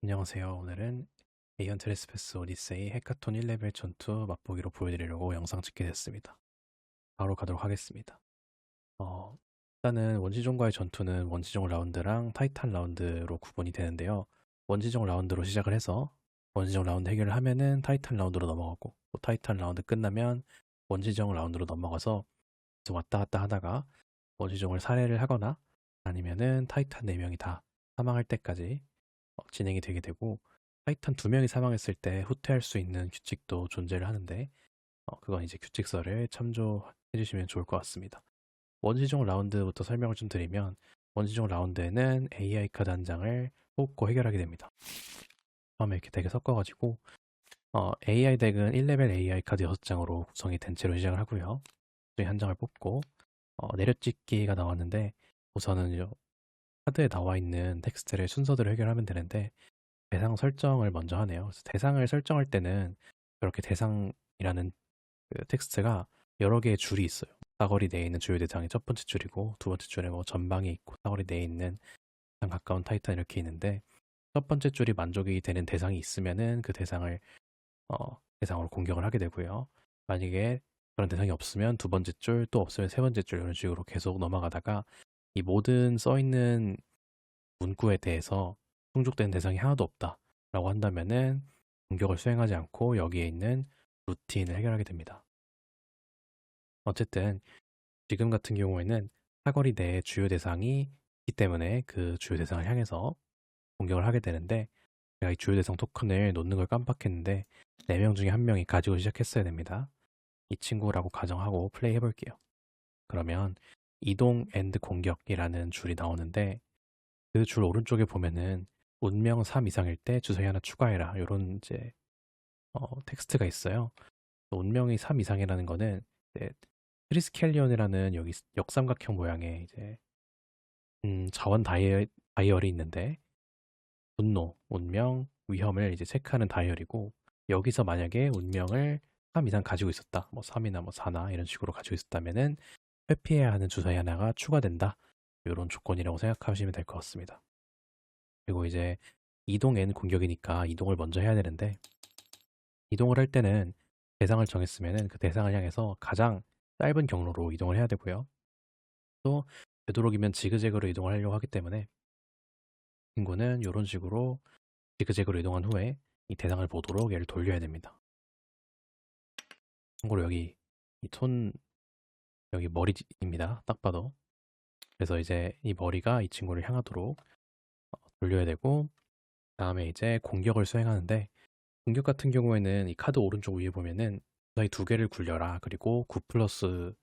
안녕하세요. 오늘은 에이언 트레스패스 오디세이 해카톤 1레벨 전투 맛보기로 보여드리려고 영상 찍게 됐습니다. 바로 가도록 하겠습니다. 일단은 원시종과의 전투는 원시종 라운드랑 타이탄 라운드로 구분이 되는데요. 원시종 라운드로 시작을 해서 원시종 라운드 해결을 하면은 타이탄 라운드로 넘어가고, 또 타이탄 라운드 끝나면 원시종 라운드로 넘어가서 계속 왔다 갔다 하다가 원시종을 살해를 하거나 아니면은 타이탄 4명이 다 사망할 때까지 진행이 되게 되고, 타이탄 2명이 사망했을 때 후퇴할 수 있는 규칙도 존재를 하는데, 그건 이제 규칙서를 참조해 주시면 좋을 것 같습니다. 원시종 라운드부터 설명을 좀 드리면, 원시종 라운드에는 AI 카드 한 장을 뽑고 해결하게 됩니다. 처음에 이렇게 덱을 섞어가지고 AI 덱은 1레벨 AI 카드 6장으로 구성이 된 채로 시작을 하고요. 중에 한 장을 뽑고 내려찍기가 나왔는데, 우선은 카드에 나와 있는 텍스트를 순서대로 해결하면 되는데, 대상 설정을 먼저 하네요. 그래서 대상을 설정할 때는 그렇게 대상이라는 그 텍스트가 여러 개의 줄이 있어요. 사거리 내에 있는 주요 대상이 첫 번째 줄이고, 두 번째 줄에 뭐 전방에 있고, 사거리 내에 있는 가장 가까운 타이탄 이렇게 있는데, 첫 번째 줄이 만족이 되는 대상이 있으면은 그 대상을 대상으로 공격을 하게 되고요. 만약에 그런 대상이 없으면 두 번째 줄, 또 없으면 세 번째 줄, 이런 식으로 계속 넘어가다가 이 모든 써 있는 문구에 대해서 충족된 대상이 하나도 없다라고 한다면은 공격을 수행하지 않고 여기에 있는 루틴을 해결하게 됩니다. 어쨌든 지금 같은 경우에는 사거리 내에 주요 대상이 있기 때문에 그 주요 대상을 향해서 공격을 하게 되는데, 제가 이 주요 대상 토큰을 놓는 걸 깜빡했는데 4명 중에 1명이 가지고 시작했어야 됩니다. 이 친구라고 가정하고 플레이 해볼게요. 그러면 이동 앤드 공격이라는 줄이 나오는데, 그 줄 오른쪽에 보면은 운명 3 이상일 때 주사위 하나 추가해라, 이런 이제 텍스트가 있어요. 운명이 3 이상이라는 거는 이제 트리스켈리온이라는 여기 역삼각형 모양의 이제 자원 다이얼이 있는데, 분노, 운명, 위험을 이제 체크하는 다이얼이고, 여기서 만약에 운명을 3 이상 가지고 있었다, 뭐 3이나 뭐 4나 이런 식으로 가지고 있었다면은 회피해야 하는 주사위 하나가 추가된다, 이런 조건이라고 생각하시면 될 것 같습니다. 그리고 이제 이동엔 공격이니까 이동을 먼저 해야 되는데, 이동을 할 때는 대상을 정했으면은 그 대상을 향해서 가장 짧은 경로로 이동을 해야 되고요. 또 되도록이면 지그재그로 이동을 하려고 하기 때문에 친구는 이런 식으로 지그재그로 이동한 후에 이 대상을 보도록 얘를 돌려야 됩니다. 참고로 여기 이 손, 여기 머리입니다. 딱 봐도. 그래서 이제 이 머리가 이 친구를 향하도록 돌려야 되고, 다음에 이제 공격을 수행하는데, 공격 같은 경우에는 이 카드 오른쪽 위에 보면은 주사위 2개를 굴려라, 그리고 9 플러스가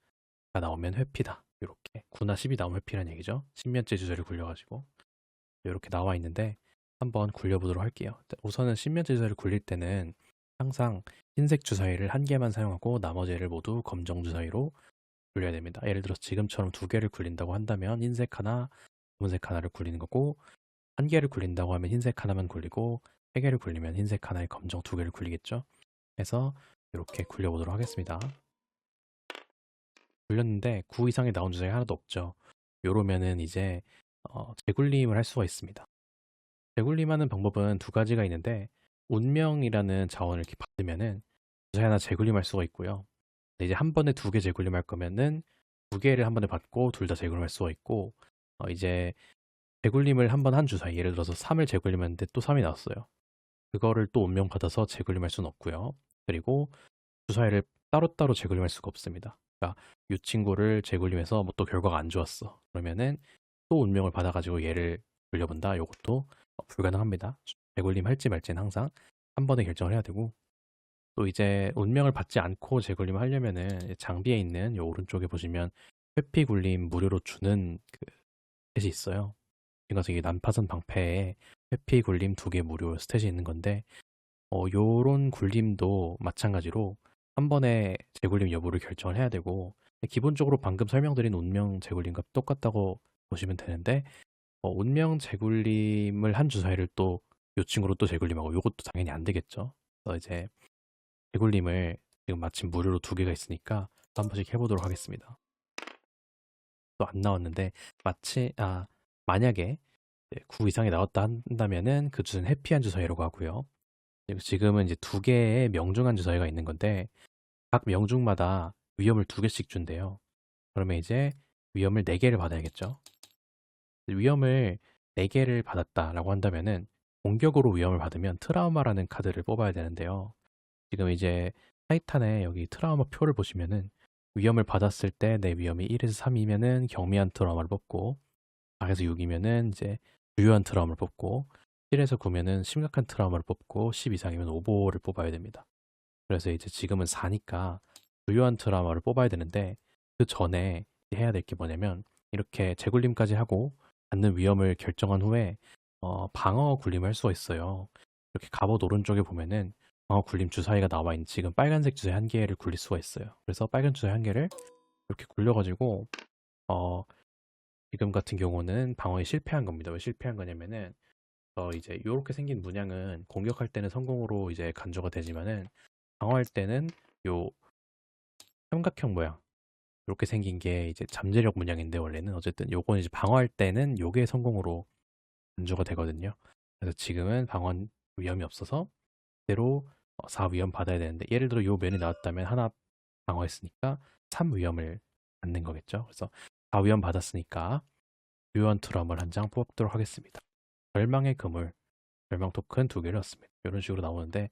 나오면 회피다, 이렇게 9나 10이 나오면 회피라는 얘기죠. 10면째 주사위를 굴려가지고 이렇게 나와 있는데, 한번 굴려보도록 할게요. 우선은 10면째 주사위를 굴릴 때는 항상 흰색 주사위를 1개만 사용하고 나머지를 모두 검정 주사위로 굴려야 됩니다. 예를 들어서 지금처럼 2개를 굴린다고 한다면 흰색 하나, 검은색 하나를 굴리는 거고, 1개를 굴린다고 하면 흰색 하나만 굴리고, 3개를 굴리면 흰색 하나에 검정 2개를 굴리겠죠. 해서 이렇게 굴려보도록 하겠습니다. 굴렸는데 9 이상이 나온 주사위 하나도 없죠. 요러면은 이제 재굴림을 할 수가 있습니다. 재굴림하는 방법은 2가지가 있는데, 운명이라는 자원을 이렇게 받으면은 주사위 하나 재굴림할 수가 있고요. 근데 이제 한 번에 2개 재굴림할 거면은 2개를 한 번에 받고 둘 다 재굴림할 수가 있고, 이제 재굴림을 한 번 한 주사위, 예를 들어서 3을 재굴림했는데 또 3이 나왔어요. 그거를 또 운명 받아서 재굴림할 수는 없고요. 그리고 주사위를 따로따로 재굴림할 수가 없습니다. 그러니까 이 친구를 재굴림해서 뭐 또 결과가 안 좋았어, 그러면은 또 운명을 받아가지고 얘를 돌려본다, 이것도 불가능합니다. 재굴림 할지 말지는 항상 한 번에 결정을 해야 되고, 또 이제 운명을 받지 않고 재굴림을 하려면은 장비에 있는 요 오른쪽에 보시면 회피 굴림 무료로 주는 그 스탯이 있어요. 그래서 이게 난파선 방패에 회피 굴림 2개 무료 스탯이 있는 건데, 요런 굴림도 마찬가지로 한 번에 재굴림 여부를 결정을 해야 되고, 기본적으로 방금 설명드린 운명 재굴림과 똑같다고 보시면 되는데, 운명 재굴림을 한 주사위를 또 요 친구로 또 재굴림하고, 요것도 당연히 안 되겠죠. 그래서 이제 재굴림을 지금 마침 무료로 2개가 있으니까 한 번씩 해보도록 하겠습니다. 또 안 나왔는데, 만약에 9 이상이 나왔다 한다면은 그 주소는 해피한 주소라고 하고요. 그리고 지금은 이제 두 개의 명중한 주소가 있는 건데 각 명중마다 위험을 두 개씩 준대요. 그러면 이제 위험을 4개를 받아야겠죠. 위험을 4개를 받았다라고 한다면은 공격으로 위험을 받으면 트라우마라는 카드를 뽑아야 되는데요. 지금 이제 타이탄의 여기 트라우마 표를 보시면은 위험을 받았을 때 내 위험이 1에서 3이면은 경미한 트라우마를 뽑고 4에서 6이면은 이제 주요한 트라우마를 뽑고 7에서 9면은 심각한 트라우마를 뽑고 10 이상이면 오버를 뽑아야 됩니다. 그래서 이제 지금은 4니까 주요한 트라우마를 뽑아야 되는데 그 전에 해야 될 게 뭐냐면 이렇게 재굴림까지 하고 받는 위험을 결정한 후에 방어 굴림을 할 수가 있어요. 이렇게 갑옷 오른쪽에 보면은 방어 굴림 주사위가 나와 있는 지금 빨간색 주사위 한 개를 굴릴 수가 있어요. 그래서 빨간 주사위 한 개를 이렇게 굴려가지고 어, 지금 같은 경우는 방어에 실패한 겁니다. 왜 실패한 거냐면은 이제 이렇게 생긴 문양은 공격할 때는 성공으로 이제 간주가 되지만은 방어할 때는 요 삼각형 모양 이렇게 생긴 게 이제 잠재력 문양인데 원래는 어쨌든 요건 이제 방어할 때는 요게 성공으로 간주가 되거든요. 그래서 지금은 방어 위험이 없어서 그대로 4 위험 받아야 되는데 예를 들어 요 면이 나왔다면 하나 방어했으니까 3 위험을 받는 거겠죠. 그래서 4 위험 받았으니까 유언 트럼을 한 장 뽑도록 하겠습니다. 절망의 그물, 절망 토큰 2개를 넣습니다. 이런 식으로 나오는데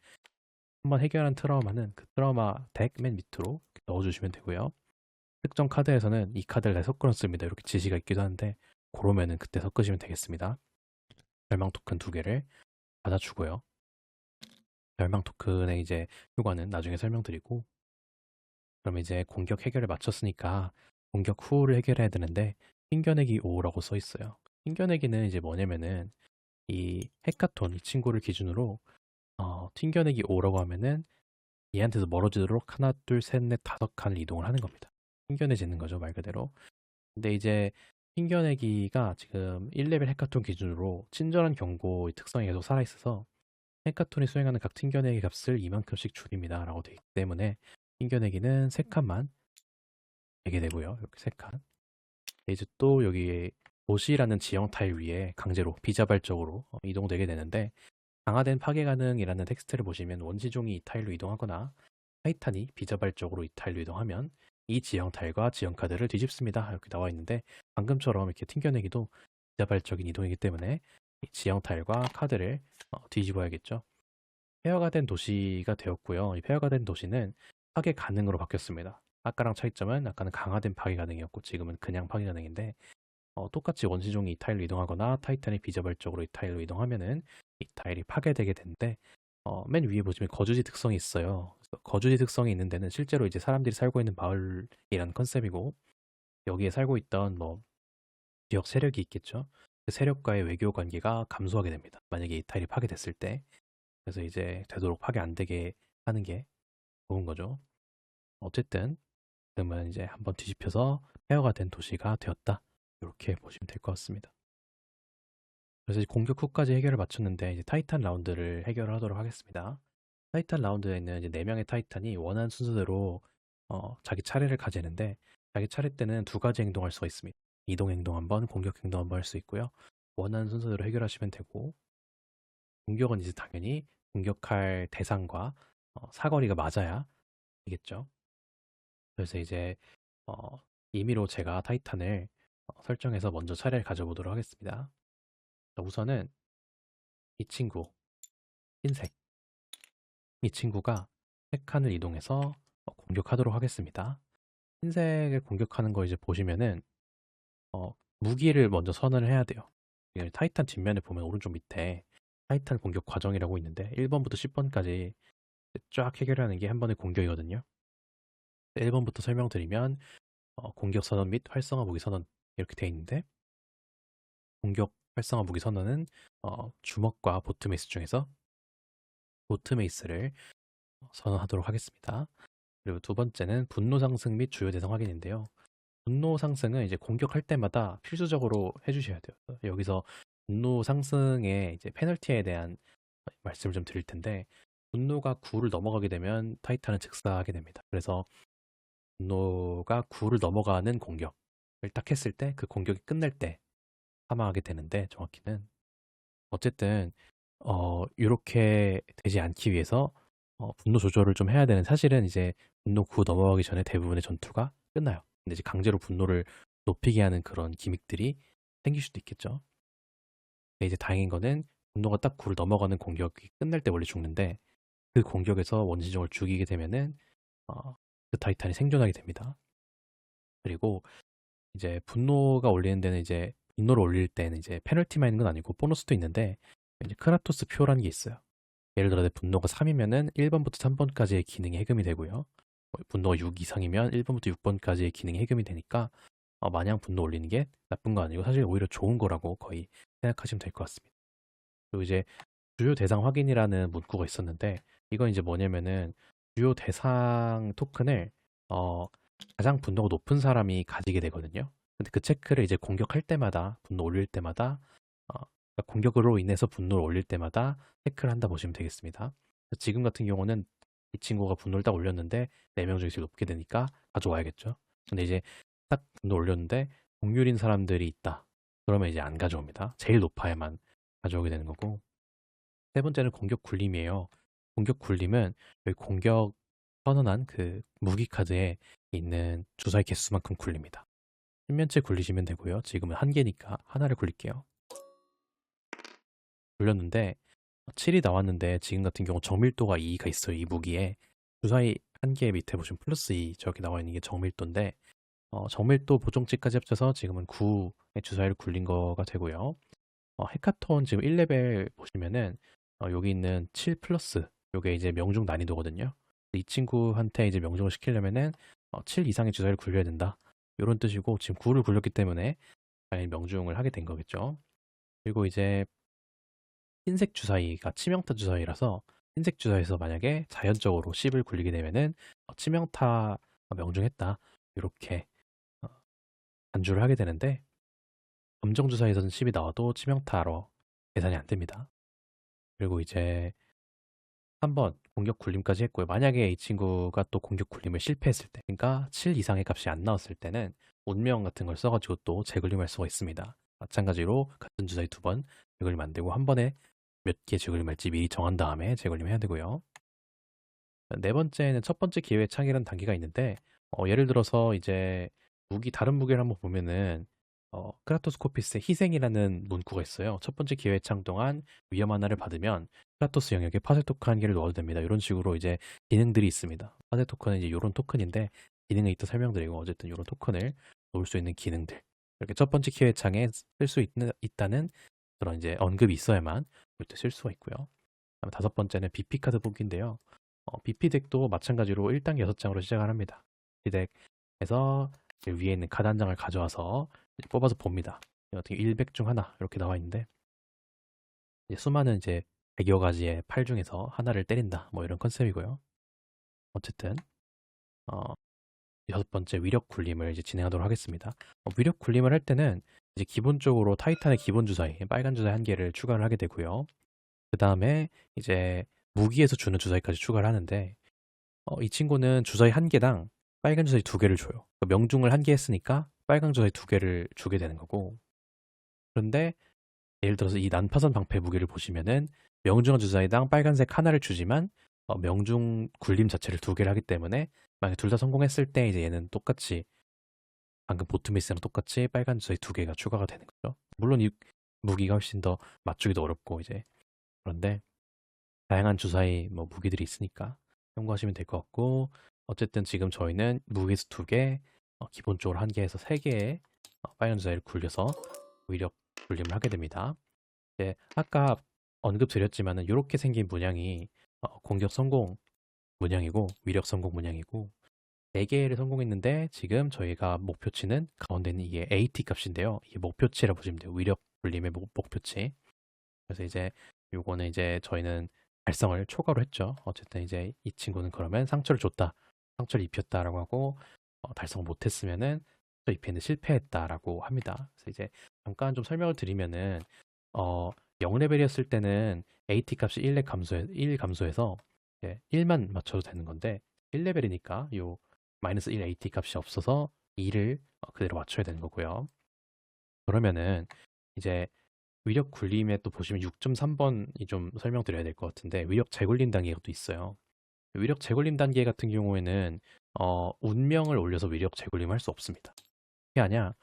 한번 해결한 트라우마는 그 트라우마 덱 맨 밑으로 넣어주시면 되고요. 특정 카드에서는 이 카드를 다 섞어 놓습니다. 이렇게 지시가 있기도 한데 그러면은 그때 섞으시면 되겠습니다. 절망 토큰 2개를 받아주고요. 절망 토큰의 이제 효과는 나중에 설명드리고 그럼 이제 공격 해결을 마쳤으니까 공격 후를 해결해야 되는데 튕겨내기 5라고 써 있어요. 튕겨내기는 이제 뭐냐면은 이 헤카톤 이 친구를 기준으로 튕겨내기 5라고 하면은 얘한테서 멀어지도록 하나, 둘, 셋, 넷, 5칸을 이동을 하는 겁니다. 튕겨내지는 거죠, 말 그대로. 근데 이제 튕겨내기가 지금 1레벨 헤카톤 기준으로 친절한 경고의 특성이 계속 살아있어서 헤카톤이 수행하는 각 튕겨내기 값을 이만큼씩 줄입니다. 라고 되어 있기 때문에 튕겨내기는 3칸만 되게 되고요. 이렇게 3칸. 이제 또 여기 도시라는 지형 타일 위에 강제로 비자발적으로 이동되게 되는데 강화된 파괴 가능이라는 텍스트를 보시면 원시종이 이 타일로 이동하거나 타이탄이 비자발적으로 이 타일로 이동하면 이 지형 타일과 지형 카드를 뒤집습니다. 이렇게 나와 있는데 방금처럼 이렇게 튕겨내기도 비자발적인 이동이기 때문에 이 지형 타일과 카드를 뒤집어야겠죠. 폐허가 된 도시가 되었고요. 이 폐허가 된 도시는 파괴 가능으로 바뀌었습니다. 아까랑 차이점은 아까는 강화된 파괴 가능이었고 지금은 그냥 파괴 가능인데 똑같이 원시종이 이 타일로 이동하거나 타이탄이 비자발적으로 이 타일로 이동하면은 이 타일이 파괴되게 되는데 맨 위에 보시면 거주지 특성이 있어요. 그래서 거주지 특성이 있는 데는 실제로 이제 사람들이 살고 있는 마을이라는 컨셉이고 여기에 살고 있던 뭐 지역 세력이 있겠죠. 그 세력과의 외교 관계가 감소하게 됩니다. 만약에 이 타일이 파괴됐을 때. 그래서 이제 되도록 파괴 안 되게 하는 게 좋은 거죠. 어쨌든 그러면 이제 한번 뒤집혀서 폐허가 된 도시가 되었다. 이렇게 보시면 될 것 같습니다. 그래서 이제 공격 후까지 해결을 마쳤는데 이제 타이탄 라운드를 해결을 하도록 하겠습니다. 타이탄 라운드에는 이제 4명의 타이탄이 원하는 순서대로 자기 차례를 가지는데 자기 차례 때는 2가지 행동할 수가 있습니다. 이동 행동 한번, 공격 행동 한번 할 수 있고요. 원하는 순서대로 해결하시면 되고 공격은 이제 당연히 공격할 대상과 사거리가 맞아야 되겠죠. 그래서 이제 임의로 제가 타이탄을 설정해서 먼저 차례를 가져보도록 하겠습니다. 자, 우선은 이 친구 흰색 이 친구가 3칸을 이동해서 공격하도록 하겠습니다. 흰색을 공격하는 거 이제 보시면은 무기를 먼저 선언을 해야 돼요. 타이탄 뒷면에 보면 오른쪽 밑에 타이탄 공격 과정이라고 있는데 1번부터 10번까지 쫙 해결하는 게 한 번의 공격이거든요. 1번부터 설명드리면 공격 선언 및 활성화 무기 선언 이렇게 돼 있는데 공격 활성화 무기 선언은 주먹과 보트메이스 중에서 보트메이스를 선언하도록 하겠습니다. 그리고 두 번째는 분노 상승 및 주요 대상 확인인데요. 분노 상승은 이제 공격할 때마다 필수적으로 해주셔야 돼요. 여기서 분노 상승의 이제 페널티에 대한 말씀을 좀 드릴 텐데 분노가 9를 넘어가게 되면 타이탄은 즉사하게 됩니다. 그래서 분노가 9를 넘어가는 공격을 딱 했을 때 그 공격이 끝날 때 사망하게 되는데 정확히는 어쨌든 요렇게 되지 않기 위해서 분노 조절을 좀 해야 되는 사실은 이제 분노 9 넘어가기 전에 대부분의 전투가 끝나요. 근데 이제 강제로 분노를 높이게 하는 그런 기믹들이 생길 수도 있겠죠. 근데 이제 다행인 거는 분노가 딱 9를 넘어가는 공격이 끝날 때 원래 죽는데 그 공격에서 원시종을 죽이게 되면은 그 타이탄이 생존하게 됩니다. 그리고 이제 분노가 올리는 데는 이제 분노를 올릴 때는 이제 페널티만 있는 건 아니고 보너스도 있는데 이제 크라토스 표라는 게 있어요. 예를 들어 내 분노가 3이면은 1번부터 3번까지의 기능이 해금이 되고요. 분노가 6 이상이면 1번부터 6번까지의 기능이 해금이 되니까 마냥 분노 올리는 게 나쁜 거 아니고 사실 오히려 좋은 거라고 거의 생각하시면 될 것 같습니다. 그리고 이제 주요 대상 확인이라는 문구가 있었는데 이건 이제 뭐냐면은 주요 대상 토큰을 어, 가장 분노가 높은 사람이 가지게 되거든요. 근데 그 체크를 이제 공격할 때마다 분노 올릴 때마다 그러니까 공격으로 인해서 분노를 올릴 때마다 체크를 한다 보시면 되겠습니다. 지금 같은 경우는 이 친구가 분노를 딱 올렸는데 4명 중에 제일 높게 되니까 가져와야겠죠. 근데 이제 딱 분노 올렸는데 공률인 사람들이 있다. 그러면 이제 안 가져옵니다. 제일 높아야만 가져오게 되는 거고. 세 번째는 공격 굴림이에요. 공격 굴림은 여기 공격 선언한 그 무기 카드에 있는 주사위 개수만큼 굴립니다. 십면체 굴리시면 되고요. 지금은 한 개니까 하나를 굴릴게요. 굴렸는데 7이 나왔는데 지금 같은 경우 정밀도가 2가 있어요. 이 무기에 주사위 한 개 밑에 보시면 플러스 2 저기 나와 있는 게 정밀도인데 정밀도 보정치까지 합쳐서 지금은 9의 주사위를 굴린 거가 되고요. 헤카톤 지금 1레벨 보시면은 여기 있는 7 플러스 요게 이제 명중 난이도거든요. 이 친구한테 이제 명중을 시키려면은 7 이상의 주사위를 굴려야 된다. 이런 뜻이고 지금 9를 굴렸기 때문에 당연히 명중을 하게 된 거겠죠. 그리고 이제 흰색 주사위가 치명타 주사위라서 흰색 주사위에서 만약에 자연적으로 10을 굴리게 되면은 치명타 명중했다. 이렇게 간주를 하게 되는데 검정 주사위에서는 10이 나와도 치명타로 계산이 안 됩니다. 그리고 이제 3번 공격 굴림까지 했고요. 만약에 이 친구가 또 공격 굴림을 실패했을 때, 그러니까 7 이상의 값이 안 나왔을 때는 운명 같은 걸 써가지고 또 재굴림할 수가 있습니다. 마찬가지로 같은 주사위 2번 재굴림 안 되고 한 번에 몇 개 재굴림할지 미리 정한 다음에 재굴림해야 되고요. 네 번째는 첫 번째 기회의 창이라는 단계가 있는데 예를 들어서 이제 다른 무기를 한번 보면은 크라토스코피스의 희생이라는 문구가 있어요. 첫 번째 기회의 창 동안 위험 하나를 받으면 크라토스 영역에 파쇄 토큰 한 개를 넣어도 됩니다. 이런 식으로 이제 기능들이 있습니다. 파쇄 토큰은 이제 이런 토큰인데 기능에 이따 설명드리고 어쨌든 이런 토큰을 놓을 수 있는 기능들 이렇게 첫 번째 기회의 창에 쓸 수 있다는 그런 이제 언급이 있어야만 이때 쓸 수가 있고요. 다음에 다섯 번째는 BP 카드 뽑기인데요. BP 덱도 마찬가지로 1단계 6장으로 시작을 합니다. BP 덱에서 위에 있는 카드 한 장을 가져와서 뽑아서 봅니다. 어떻게 100 중 하나 이렇게 나와 있는데 이제 수많은 이제 100여 가지의 팔 중에서 하나를 때린다. 뭐 이런 컨셉이고요. 어쨌든 여섯 번째 위력 굴림을 이제 진행하도록 하겠습니다. 위력 굴림을 할 때는 이제 기본적으로 타이탄의 기본 주사위, 빨간 주사위 한 개를 추가를 하게 되고요. 그 다음에 이제 무기에서 주는 주사위까지 추가를 하는데 이 친구는 주사위 한 개당 빨간 주사위 두 개를 줘요. 명중을 한 개 했으니까 빨간 주사위 두 개를 주게 되는 거고 그런데 예를 들어서 이 난파선 방패 무기를 보시면은 명중한 주사위당 빨간색 하나를 주지만 명중 굴림 자체를 두 개를 하기 때문에 만약 둘 다 성공했을 때 이제 얘는 똑같이 방금 보트미스랑 똑같이 빨간 주사위 두 개가 추가가 되는 거죠. 물론 이 무기가 훨씬 더 맞추기도 어렵고 이제 그런데 다양한 주사위 뭐 무기들이 있으니까 참고하시면 될 것 같고 어쨌든 지금 저희는 무기수 두 개, 기본적으로 한 개에서 세 개의 빨간 주사위를 굴려서 위력 굴림을 하게 됩니다. 네, 아까 언급드렸지만은 이렇게 생긴 문양이 공격 성공 문양이고 위력 성공 문양이고 4개를 성공했는데 지금 저희가 목표치는 가운데 있는 이게 AT 값인데요. 이게 목표치라 보시면 돼요. 위력 굴림의 목표치. 그래서 이제 요거는 이제 저희는 달성을 초과로 했죠. 어쨌든 이제 이 친구는 그러면 상처를 줬다. 상처를 입혔다라고 하고 달성 못했으면은 상처 입히는데 실패했다라고 합니다. 그래서 이제 잠깐 좀 설명을 드리면은 0레벨이었을 때는 AT 값이 1 감소해서 1만 맞춰도 되는 건데 1레벨이니까 요 마이너스 1 AT 값이 없어서 2를 그대로 맞춰야 되는 거고요. 그러면은 이제 위력 굴림에 또 보시면 6.3번이 좀 설명드려야 될 것 같은데 위력 재굴림 단계가 또 있어요. 위력 재굴림 단계 같은 경우에는 운명을 올려서 위력 재굴림을 할 수 없습니다. 그게 아니야.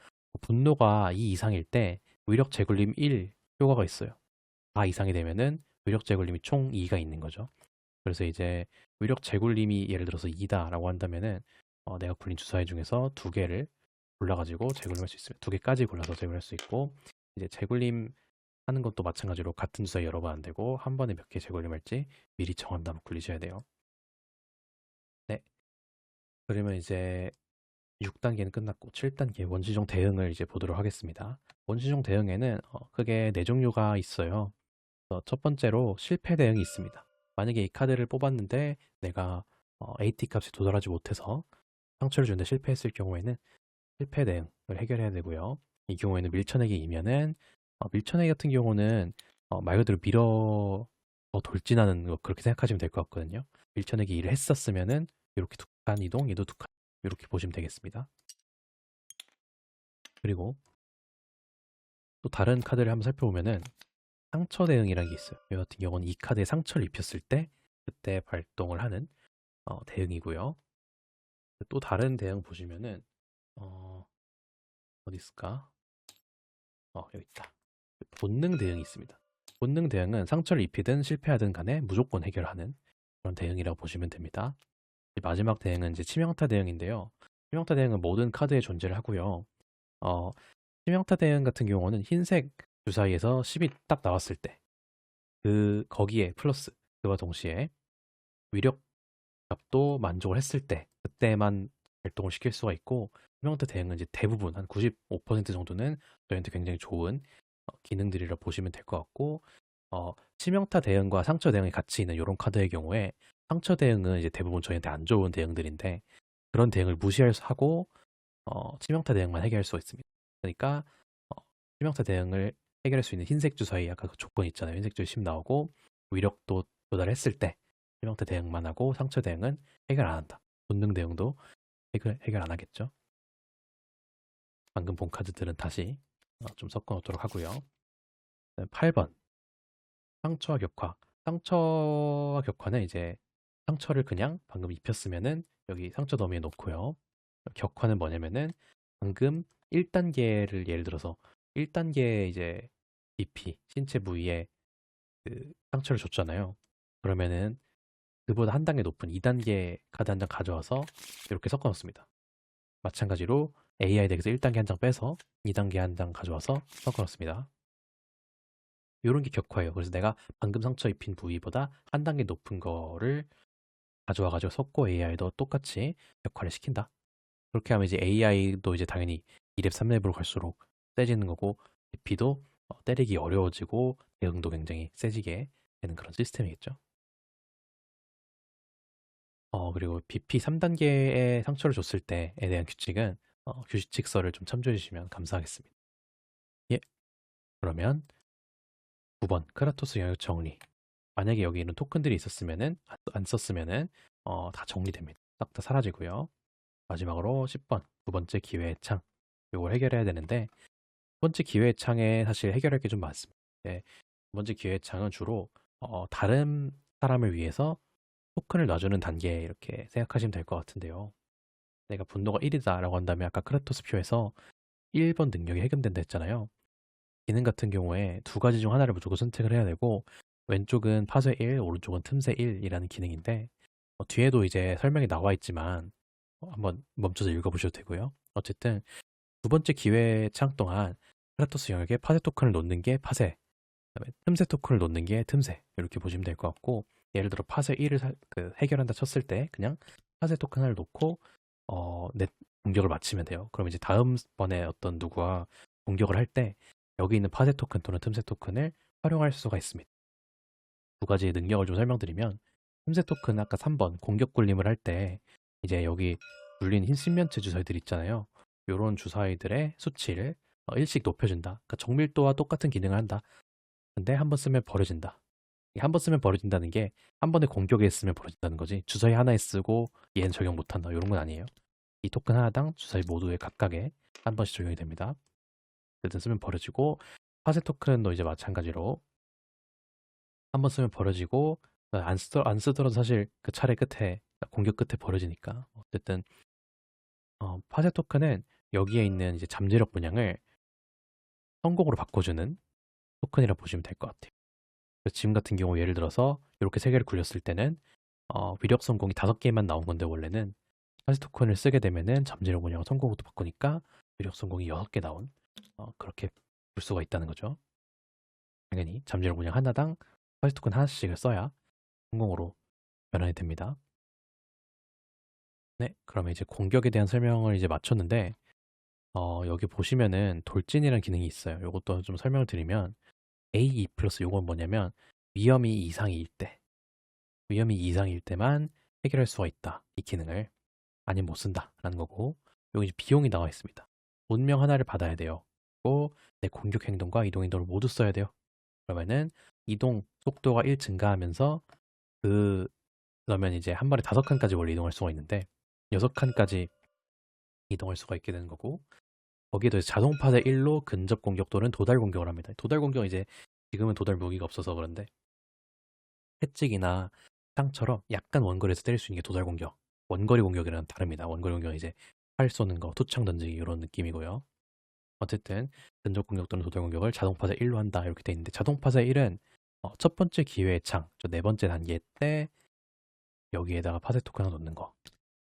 분노가 2 이상일 때 위력 재굴림 1 효과가 있어요. 4 이상이 되면은 위력 재굴림이 총 2가 있는 거죠. 그래서 이제 위력 재굴림이 예를 들어서 2다라고 한다면은 내가 굴린 주사위 중에서 2개를 골라가지고 재굴림할 수 있으면 2개까지 골라서 재굴할 수 있고 이제 재굴림 하는 것도 마찬가지로 같은 주사위 여러 번 안 되고 한 번에 몇 개 재굴림할지 미리 정한 다음 굴리셔야 돼요. 네. 그러면 이제 6단계는 끝났고 7단계 원시종 대응을 이제 보도록 하겠습니다. 원시종 대응에는 크게 4종류가 있어요. 첫 번째로 실패 대응이 있습니다. 만약에 이 카드를 뽑았는데 내가 AT 값에 도달하지 못해서 상처를 주는데 실패했을 경우에는 실패 대응을 해결해야 되고요. 이 경우에는 밀쳐내기 이면은 밀쳐내기 같은 경우는 말 그대로 밀어 돌진하는 거 그렇게 생각하시면 될 것 같거든요. 밀쳐내기 일을 했었으면은 이렇게 2칸 이동, 얘도 2칸 이렇게 보시면 되겠습니다. 그리고 또 다른 카드를 한번 살펴보면은 상처 대응이라는 게 있어요. 이 같은 경우는 이 카드에 상처를 입혔을 때 그때 발동을 하는 대응이고요. 또 다른 대응 보시면은 어디 있을까? 여기 있다. 본능 대응이 있습니다. 본능 대응은 상처를 입히든 실패하든 간에 무조건 해결하는 그런 대응이라고 보시면 됩니다. 마지막 대응은 이제 치명타 대응인데요. 치명타 대응은 모든 카드에 존재를 하고요. 어, 치명타 대응 같은 경우는 흰색 주사위에서 10이 딱 나왔을 때 거기에 플러스 그와 동시에 위력 값도 만족을 했을 때 그때만 발동을 시킬 수가 있고 치명타 대응은 이제 대부분 한 95% 정도는 저희한테 굉장히 좋은 기능들이라 보시면 될 것 같고 치명타 대응과 상처 대응이 같이 있는 이런 카드의 경우에 상처 대응은 이제 대부분 저희한테 안 좋은 대응들인데 그런 대응을 무시하고 치명타 대응만 해결할 수가 있습니다. 그러니까 치명타 대응을 해결할 수 있는 흰색 주사위 아까 그 조건 있잖아요. 흰색 주사위 10 나오고 위력도 도달했을 때 치명타 대응만 하고 상처 대응은 해결 안 한다. 본능 대응도 해결 안 하겠죠. 방금 본 카드들은 다시 좀 섞어 놓도록 하고요. 8번 상처와 격화. 상처와 격화는 이제 상처를 그냥 방금 입혔으면은 여기 상처 더미에 놓고요. 격화는 뭐냐면은 방금 1단계를 예를 들어서 1단계 이제 BP 신체 부위에 그 상처를 줬잖아요. 그러면은 그보다 한 단계 높은 2단계 카드 한 장 가져와서 이렇게 섞어 놓습니다. 마찬가지로 AI 덱에서 1단계 한 장 빼서 2단계 한 장 가져와서 섞어 놓습니다. 이런 게 격화예요. 그래서 내가 방금 상처 입힌 부위보다 한 단계 높은 거를 가져와가지고 섞고 AI도 똑같이 격화를 시킨다. 그렇게 하면 이제 AI도 이제 당연히 2렙, 3렙으로 갈수록 세지는 거고 BP도 때리기 어려워지고 대응도 굉장히 세지게 되는 그런 시스템이겠죠. 그리고 BP 3단계의 상처를 줬을 때에 대한 규칙은 규칙서를 좀 참조해 주시면 감사하겠습니다. 예, 그러면 9번 크라토스 영역 정리. 만약에 여기 있는 토큰들이 있었으면은 안 썼으면은 다 정리됩니다. 싹 다 사라지고요. 마지막으로 10번 두 번째 기회의 창. 이걸 해결해야 되는데 두 번째 기회의 창에 사실 해결할 게 좀 많습니다. 네, 두 번째 기회의 창은 주로 다른 사람을 위해서 토큰을 놔주는 단계 이렇게 생각하시면 될 것 같은데요. 내가 분노가 1이다라고 한다면 아까 크라토스 표에서 1번 능력이 해금된다 했잖아요. 기능 같은 경우에 두 가지 중 하나를 무조건 선택을 해야 되고 왼쪽은 파쇄 1, 오른쪽은 틈새 1이라는 기능인데 뒤에도 이제 설명이 나와 있지만 한번 멈춰서 읽어보셔도 되고요. 어쨌든 두 번째 기회 창 동안 크라토스 영역에 파쇄 토큰을 놓는 게 파쇄, 그다음에 틈새 토큰을 놓는 게 틈새 이렇게 보시면 될 것 같고 예를 들어 파쇄 1을 해결한다 쳤을 때 그냥 파쇄 토큰 하나를 놓고 내 공격을 마치면 돼요. 그럼 이제 다음번에 어떤 누구가 공격을 할 때 여기 있는 파쇄 토큰 또는 틈새 토큰을 활용할 수가 있습니다. 두 가지의 능력을 좀 설명드리면 틈새 토큰 아까 3번 공격 굴림을 할 때 이제 여기 눌린 흰 신면체 주사위들 있잖아요. 이런 주사위들의 수치를 1씩 높여준다. 그러니까 정밀도와 똑같은 기능을 한다. 근데 한 번 쓰면 버려진다. 한 번 쓰면 버려진다는 게 한 번에 공격에 쓰면 버려진다는 거지. 주사위 하나에 쓰고 얘는 적용 못한다. 이런 건 아니에요. 이 토큰 하나당 주사위 모두에 각각에 한 번씩 적용이 됩니다. 어쨌든 쓰면 버려지고 파쇄 토큰도 이제 마찬가지로 한 번 쓰면 버려지고 안 쓰더라도 사실 그 차례 끝에 공격 끝에 버려지니까 어쨌든 파쇄 토큰은 여기에 있는 이제 잠재력 분양을 성공으로 바꿔주는 토큰이라 보시면 될 것 같아요. 그래서 지금 같은 경우 예를 들어서 이렇게 세 개를 굴렸을 때는 위력 성공이 5개만 나온 건데 원래는 파쇄 토큰을 쓰게 되면은 잠재력 분양을 성공으로 바꾸니까 위력 성공이 6개 나온 그렇게 볼 수가 있다는 거죠. 당연히 잠재력 분양 하나당 파쇄 토큰 하나씩을 써야 성공으로 변환이 됩니다. 네, 그러면 이제 공격에 대한 설명을 이제 마쳤는데 여기 보시면은 돌진이라는 기능이 있어요. 이것도 좀 설명을 드리면 AE 플러스 요건 뭐냐면 위험이 이상일 때만 해결할 수가 있다. 이 기능을 아니면 못 쓴다라는 거고 여기 이제 비용이 나와 있습니다. 운명 하나를 받아야 돼요. 그리고 내 공격 행동과 이동 행동을 모두 써야 돼요. 그러면은 이동 속도가 1 증가하면서 그러면 이제 한 번에 5칸까지 원래 이동할 수가 있는데 6칸까지 이동할 수가 있게 되는 거고 거기에 더해서 자동 파쇄 1로 근접 공격 또는 도달 공격을 합니다. 도달 공격은 이제 지금은 도달 무기가 없어서 그런데 채찍이나 창처럼 약간 원거리에서 때릴 수 있는 게 도달 공격. 원거리 공격이랑 다릅니다. 원거리 공격은 이제 활 쏘는 거, 투창 던지기 이런 느낌이고요. 어쨌든 근접 공격 또는 도달 공격을 자동 파쇄 1로 한다 이렇게 돼 있는데 자동 파쇄 1은 첫 번째 기회의 창, 네 번째 단계 때 여기에다가 파쇄 토큰 하나 넣는 거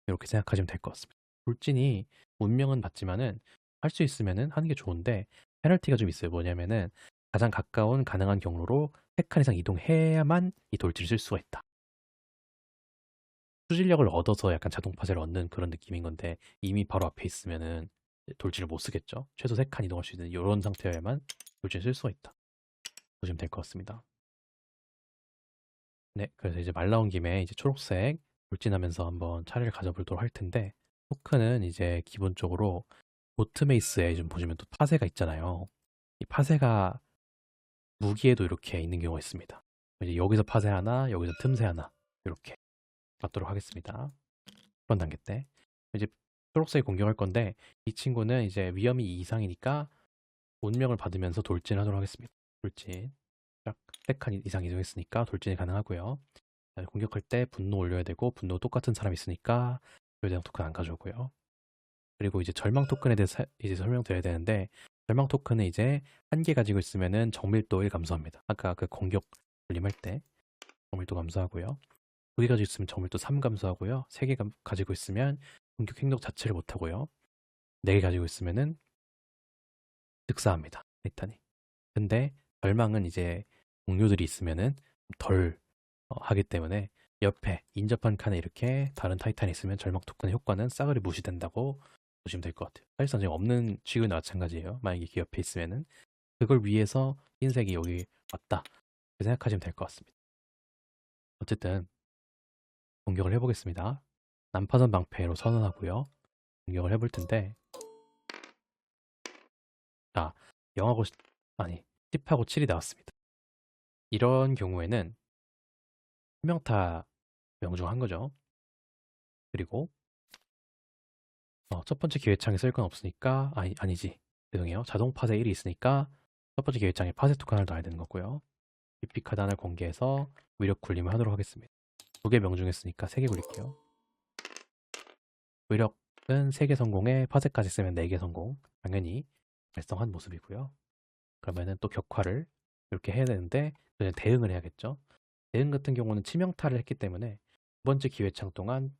이렇게 생각하시면 될 것 같습니다. 돌진이 운명은 받지만은 할 수 있으면은 하는 게 좋은데 페널티가 좀 있어요. 뭐냐면은 가장 가까운 가능한 경로로 3칸 이상 이동해야만 이 돌진을 쓸 수가 있다. 추진력을 얻어서 약간 자동 파쇄를 얻는 그런 느낌인 건데 이미 바로 앞에 있으면은 돌진을 못 쓰겠죠. 최소 3칸 이동할 수 있는 이런 상태여야만 돌진을 쓸 수가 있다. 보시면 될 것 같습니다. 네, 그래서 이제 말 나온 김에 이제 초록색 돌진하면서 한번 차례를 가져보도록 할 텐데 토큰은 이제 기본적으로 보트메이스에 좀 보시면 또 파쇄가 있잖아요. 이 파쇄가 무기에도 이렇게 있는 경우가 있습니다. 이제 여기서 파쇄 하나, 여기서 틈새 하나 이렇게 받도록 하겠습니다. 10번 단계 때 이제 초록색이 공격할 건데 이 친구는 이제 위험이 2 이상이니까 운명을 받으면서 돌진하도록 하겠습니다. 돌진 딱 3칸 이상 이동했으니까 돌진이 가능하고요. 공격할 때 분노 올려야 되고 분노 똑같은 사람 있으니까 교대형 토큰 안 가져오고요. 그리고 이제 절망 토큰에 대해서 이제 설명드려야 되는데 절망 토큰은 이제 1개 가지고 있으면은 정밀도 1 감소합니다. 아까 그 공격 돌림할 때 정밀도 감소하고요. 2개 가지고 있으면 정밀도 3 감소하고요. 3개 가지고 있으면 공격 행동 자체를 못하고요. 4개 가지고 있으면은 득사합니다. 타이탄이. 근데 절망은 이제 동료들이 있으면은 덜 하기 때문에 옆에 인접한 칸에 이렇게 다른 타이탄이 있으면 절망 토큰의 효과는 싸그리 무시된다고 보시면 될 것 같아요. 사실상 지금 없는 쥐구나 마찬가지예요. 만약에 이게 옆에 있으면은 그걸 위해서 흰색이 여기 왔다. 그렇게 생각하시면 될 것 같습니다. 어쨌든 공격을 해보겠습니다. 난파선 방패로 선언하고요. 공격을 해볼 텐데 자, 0하고 아니 10하고 7이 나왔습니다. 이런 경우에는 투명타 명중한 거죠. 그리고 첫 번째 기회창에 쓸 건 없으니까 아니지 죄송해요. 자동 파쇄 1이 있으니까 첫 번째 기회창에 파쇄 토큰을 넣어야 되는 거고요. BP 카드 하나를 공개해서 위력 굴림을 하도록 하겠습니다. 2개 명중했으니까 3개 굴릴게요. 위력은 3개 성공에 파쇄까지 쓰면 4개 성공. 당연히 달성한 모습이고요. 그러면은 또 격화를 이렇게 해야 되는데 그냥 대응을 해야겠죠. 대응 같은 경우는 치명타를 했기 때문에 두 번째 기회창 동안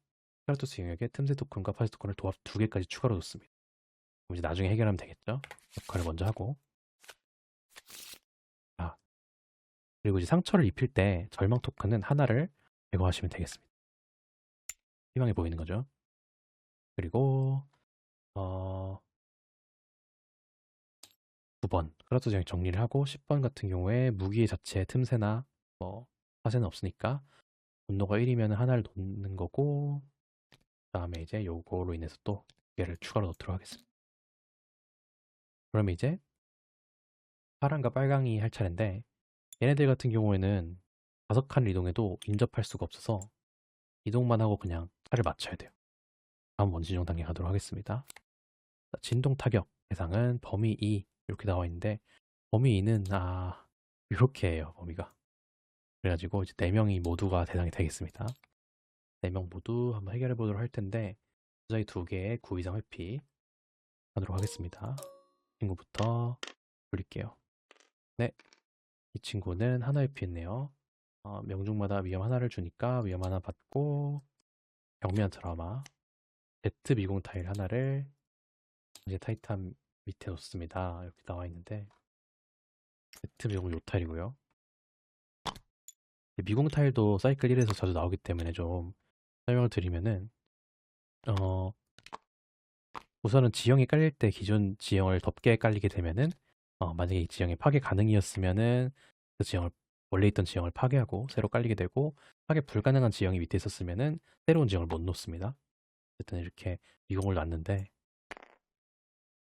카르투스 영역에 틈새 토큰과 파쇄 토큰을 도합 2개까지 추가로 줬습니다. 그럼 이제 나중에 해결하면 되겠죠. 격화를 먼저 하고 그리고 이제 상처를 입힐 때 절망 토큰은 하나를 제거하시면 되겠습니다. 희망이 보이는 거죠. 그리고 9번 크라토스 영역 정리를 하고 10번 같은 경우에 무기 자체 틈새나 뭐 파쇄는 없으니까 분노가 1이면 하나를 놓는 거고 그다음에 이제 요거로 인해서 또 2개를 추가로 넣도록 하겠습니다. 그럼 이제 파란과 빨강이 할 차례인데 얘네들 같은 경우에는 5칸을 이동해도 인접할 수가 없어서 이동만 하고 그냥 차를 맞춰야 돼요. 다음 원진용 단계 가도록 하겠습니다. 진동 타격 대상은 범위 2 이렇게 나와 있는데 범위 2는 이렇게 해요. 범위가. 그래가지고 이제 4명이 모두가 대상이 되겠습니다. 4명 모두 한번 해결해 보도록 할 텐데 주사위 2개에 9 이상 회피 하도록 하겠습니다. 친구부터 돌릴게요. 네, 이 친구는 하나 회피했네요. 명중마다 위험 하나를 주니까 위험 하나 받고 경미한 트라우마 Z 미공 타일 하나를 이제 타이탄 밑에 놓습니다. 이렇게 나와 있는데 Z 미공 요 타일이고요. 미공 타일도 사이클 1에서 자주 나오기 때문에 좀 설명을 드리면은 어, 우선은 지형이 깔릴 때 기존 지형을 덮개 깔리게 되면은 만약에 이 지형이 파괴 가능이었으면은 그 지형을 원래 있던 지형을 파괴하고 새로 깔리게 되고 파괴 불가능한 지형이 밑에 있었으면은 새로운 지형을 못 놓습니다. 어쨌든 이렇게 미궁을 놨는데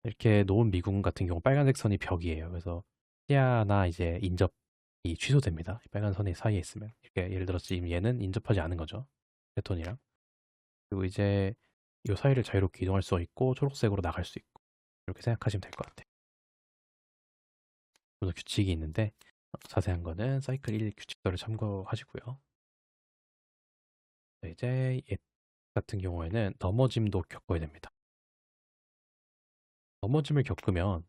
이렇게 놓은 미궁 같은 경우 빨간색 선이 벽이에요. 그래서 시야나 이제 인접이 취소됩니다. 이 빨간 선이 사이에 있으면 이렇게 예를 들어서 지금 얘는 인접하지 않은 거죠. 패턴이랑 그리고 이제 이 사이를 자유롭게 이동할 수 있고 초록색으로 나갈 수 있고 이렇게 생각하시면 될 것 같아요. 또 규칙이 있는데 자세한 거는 사이클 1 규칙서를 참고하시고요. 이제 얘 같은 경우에는 넘어짐도 겪어야 됩니다. 넘어짐을 겪으면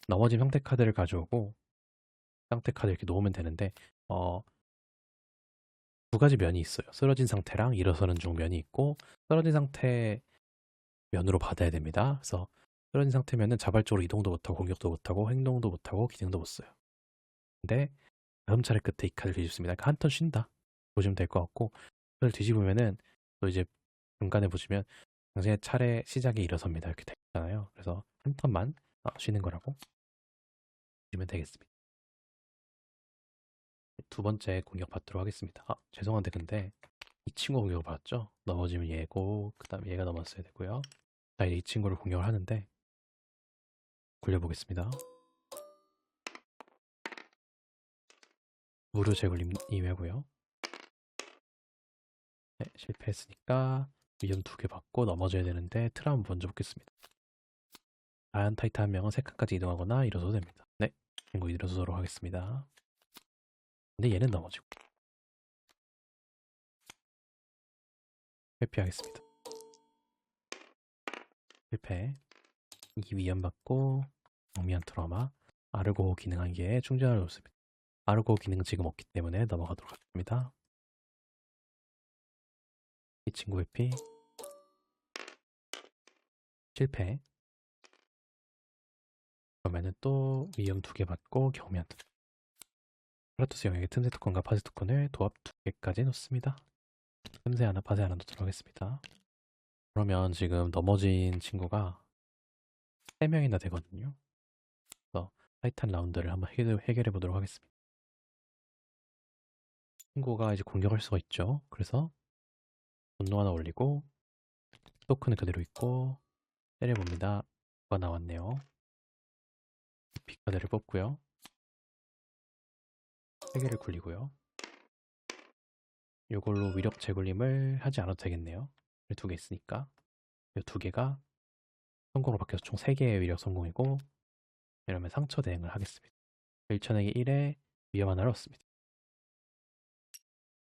넘어짐 상태 카드를 가져오고 상태 카드 이렇게 놓으면 되는데 두 가지 면이 있어요. 쓰러진 상태랑 일어서는 중 면이 있고 쓰러진 상태 면으로 받아야 됩니다. 그래서 쓰러진 상태면은 자발적으로 이동도 못하고 공격도 못하고 행동도 못하고 기능도 못 써요. 근데 다음 차례 끝에 이 카드를 뒤집습니다. 그러니까 한 턴 쉰다 보시면 될 것 같고 그걸 뒤집으면은 또 이제 중간에 보시면 당신의 차례 시작에 일어섭니다. 이렇게 되잖아요. 그래서 한 턴만 쉬는 거라고 보시면 되겠습니다. 두 번째 공격 받도록 하겠습니다. 죄송한데 근데 이 친구 공격을 받았죠? 넘어지면 얘고 그 다음에 얘가 넘었어야 되고요. 자 이제 이 친구를 공격을 하는데 굴려보겠습니다. 무료 제굴 임해고요. 네, 실패했으니까 위험 2개 받고 넘어져야 되는데 트라움 먼저 뽑겠습니다. 아연 타이탄 한 명은 3칸까지 이동하거나 일어서도 됩니다. 네, 친구 일어서도록 하겠습니다. 근데 얘는 넘어지고 회피하겠습니다. 실패. 이 위험 받고 경미한 트라우마 아르고 기능 한 개에 충전을 놓습니다. 아르고 기능은 지금 없기 때문에 넘어가도록 하겠습니다. 이 친구 회피 실패. 그러면은 또 위험 2개 받고 경미한 프라토스 영역의 틈새 토큰과 파세 토큰을 도합 2개까지 놓습니다. 틈새 하나 파세 하나 놓도록 하겠습니다. 그러면 지금 넘어진 친구가 3명이나 되거든요. 그래서 타이탄 라운드를 한번 해결해 보도록 하겠습니다. 친구가 이제 공격할 수가 있죠. 그래서 분노 하나 올리고 토큰은 그대로 있고 때려봅니다. 뭐가 나왔네요. 빅카드를 뽑고요. 3개를 굴리고요. 이걸로 위력 재굴림을 하지 않아도 되겠네요. 2개 있으니까 이 2개가 성공으로 바뀌어서 총 3개의 위력 성공이고 이러면 상처 대응을 하겠습니다. 1천에게 1에 위험 하나를 얻습니다.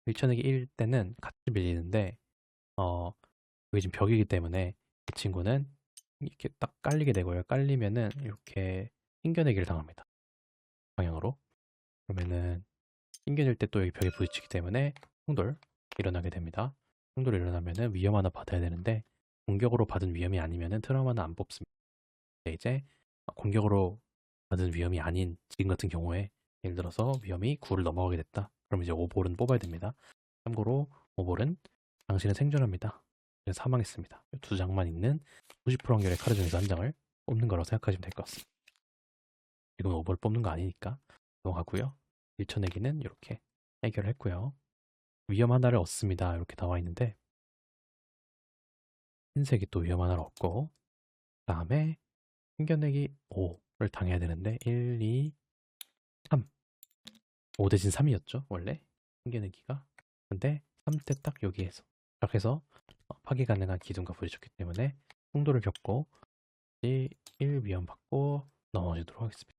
1천에게 1 때는 같이 밀리는데 그게 지금 벽이기 때문에 이 친구는 이렇게 딱 깔리게 되고요. 깔리면은 이렇게 튕겨내기를 당합니다. 방향으로. 그러면은 튕겨낼 때 또 여기 벽에 부딪히기 때문에 충돌 일어나게 됩니다. 충돌이 일어나면은 위험 하나 받아야 되는데 공격으로 받은 위험이 아니면은 트라우마는 안 뽑습니다. 이제 공격으로 받은 위험이 아닌 지금 같은 경우에 예를 들어서 위험이 9를 넘어가게 됐다. 그럼 이제 5볼은 뽑아야 됩니다. 참고로 5볼은 당신은 생존합니다. 그래서 사망했습니다. 2장만 있는 90% 확률의 카드 중에서 한 장을 뽑는 거라고 생각하시면 될 것 같습니다. 지금 5볼 뽑는 거 아니니까 넘어가고요. 1천내기는 이렇게 해결을 했고요. 위험 하나를 얻습니다. 이렇게 나와 있는데 흰색이 또 위험 하나를 얻고 그 다음에 튕겨내기 5를 당해야 되는데 1, 2, 3 5 대신 3이었죠 원래 튕겨내기가. 근데 3 때 딱 여기에서 시작해서 파괴 가능한 기둥과 부딪혔기 때문에 충돌을 겪고 1 위험 받고 넘어지도록 하겠습니다.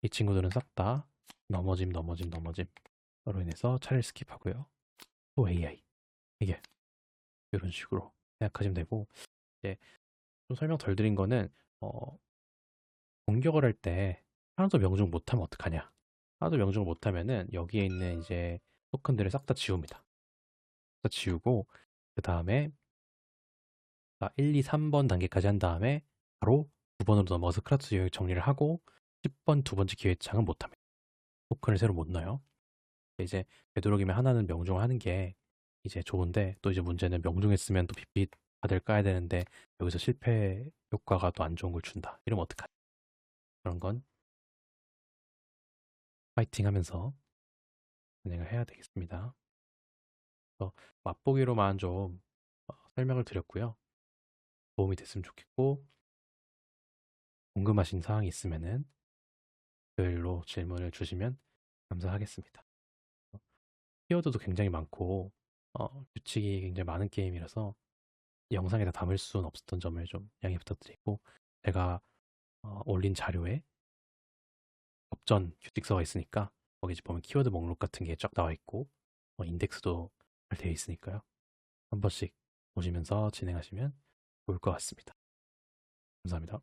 이 친구들은 싹 다 넘어짐, 넘어짐, 넘어짐으로 인해서 차례를 스킵하고요. 또 AI. 이게 이런 식으로 생각하시면 되고, 이제 좀 설명 덜 드린 거는 공격을 할 때 하나도 명중 못하면 어떡하냐? 하나도 명중을 못하면은 여기에 있는 이제 토큰들을 싹 다 지웁니다. 싹 다 지우고 그 다음에 1, 2, 3번 단계까지 한 다음에 바로 9번으로 넘어가서 크라투스 영역 정리를 하고 10번 두 번째 기회창은 못합니다. 토큰을 새로 못 넣어요. 이제 되도록이면 하나는 명중하는 게 이제 좋은데, 또 이제 문제는 명중했으면 또 빅빛 다들 까야 되는데 여기서 실패 효과가 또 안 좋은 걸 준다. 이러면 어떡하냐? 그런 건 파이팅 하면서 진행을 해야 되겠습니다. 그래서 맛보기로만 좀 설명을 드렸고요. 도움이 됐으면 좋겠고, 궁금하신 사항이 있으면은 글로 질문을 주시면 감사하겠습니다. 키워드도 굉장히 많고 규칙이 굉장히 많은 게임이라서 영상에 다 담을 수는 없었던 점을 좀 양해 부탁드리고, 제가 올린 자료에 법전 규칙서가 있으니까 거기 보면 키워드 목록 같은 게 쫙 나와 있고 인덱스도 잘 되어 있으니까요. 한 번씩 보시면서 진행하시면 좋을 것 같습니다. 감사합니다.